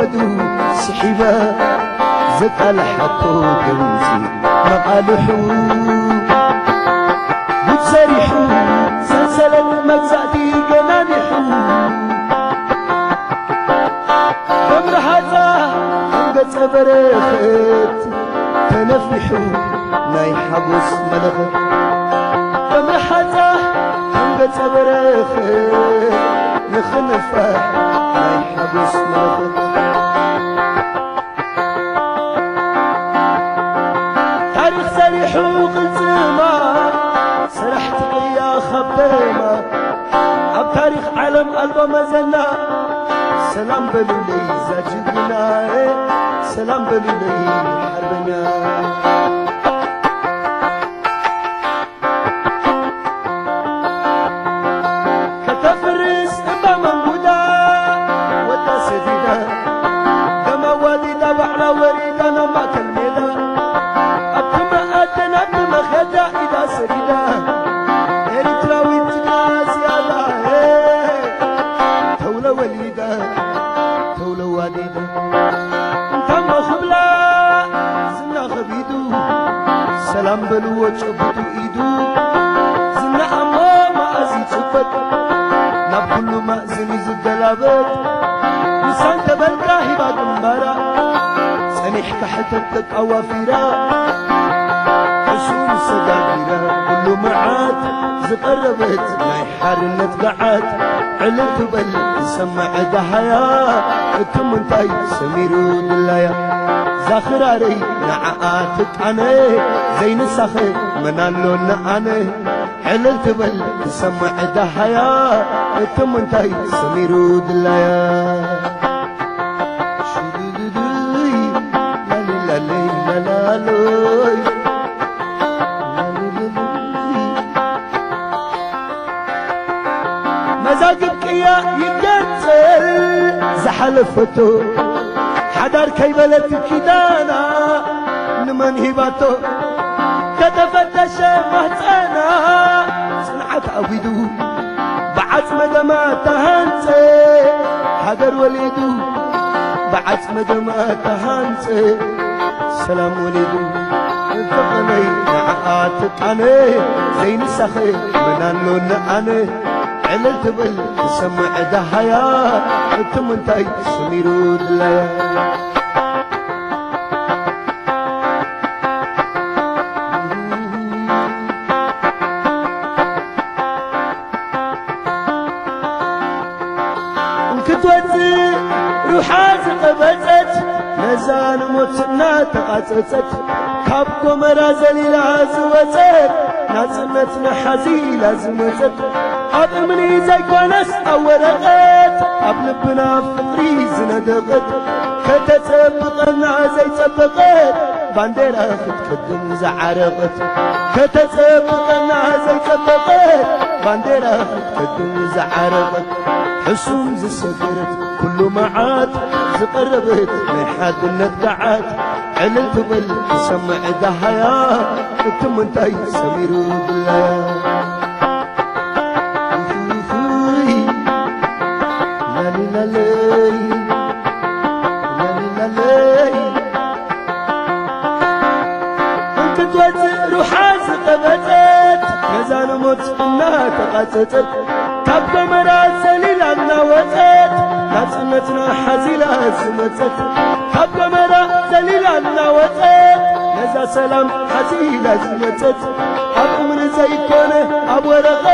قمدو سحيبة زقال حطو دمزي مقالحو بتسريحو سلسلة مجزاتي جنانحو بمرحزة انقص برخت تنفحو ناي حبوس ملغت بمرحزة انقص برخت نخنفح ناي حبوس ملغت تاريخ سريحو قلزما سرحت يا خبيمة عب تاريخ عالم قلبه مزلنا سلام بلولي زاجدنا سلام بلولي حربنا كتفرس إبا منبودا ودا سديدا دما والدا بعلا وريدا نما كالميدا أبتما أدنا أبتما خدا إذا سديدا إريتراوي تناس يا الله تولى وليدا تولى والدا انتما خبلا زنا خبيدو سلام بلو وشبتو إيدو زنا أما ما أزي شفت ناب كل ما زني زدلابت نسان تبلكا هبا دنبارا سنح كحتتك أوافيرا حشون السداديرا كل معات زقربت ما يحارنت قعات علت بل سمع دهيا اتم انتاي سميرو دلايا زاخراري نعاتك انا زين السخي منالو نعاني علت بل سمع دهيا اتم انتاي سميرو دلايا شدودوي لالي لالي لالالوي مزاجك يا يقتل زحلفته حدار كيبلت كدانا لمن هباته كتفتش مهتانا صنعت عويدو بعزم دما تهانسي حدر وليدو بعزم دما تهانسي سلام وليدو انتقني نعاتك أنا زين السخي منالو نعاني علت بل سمع دهيا اتمنتاي سميرو دلايا انكتوزي روحاز قبزت نزان موتنا تقاصصت كابكو مرازلي لازوزت ناصنتنا حزيلة زمزت أبمني زي كونس أورقت أبلبنا فقري زندقت كتسبقنا زي سبقت بانديرا ختكدم زعرقت كتسبقنا زي سبقت بانديرا ختكدم زعرقت حسوم زي سكرت كل معات زقربت من حد النتقعت علت بل سمع دهيا اتمنتاي سميرو دلايا ميزان موت انها تقاصصت كابكو مراس ليلنا وصت ناصنتنا حزيلا سمصت كابكو مراس ليلنا وصت نزا سلام حزيلا سمصت اب من زي كونه اب ورقت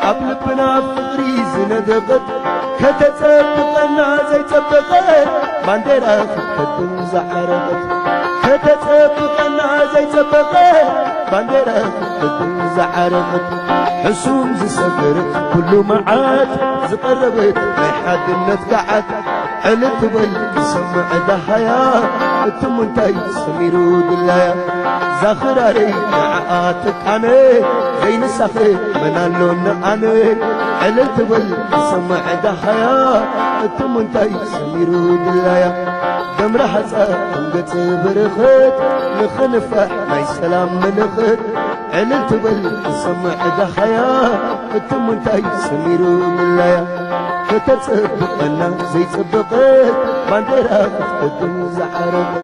اب لبنا فقري زندقت كتسبقنا زي سبقت بانديرا ختكدم زعرقت كتسبقنا زي سبقت بانديرا ختكدم زعرقت حسوم زسفرت كل معات زقربت ما حد النتقعت علت بل سمع دهيا اتمنتاي سميرو دلايا زاخراري نعاتك انا زين السخي منالو نعاني علت بل سمع دهيا اتمنتاي سميرو دلايا دمر حصا انقص برخت نخنفح ماي سلام منخت علت بل سمع دهيا اتمنتاي سميرو دلايا كتتصبقنا زي صبقت باندرا كتقدم زحرب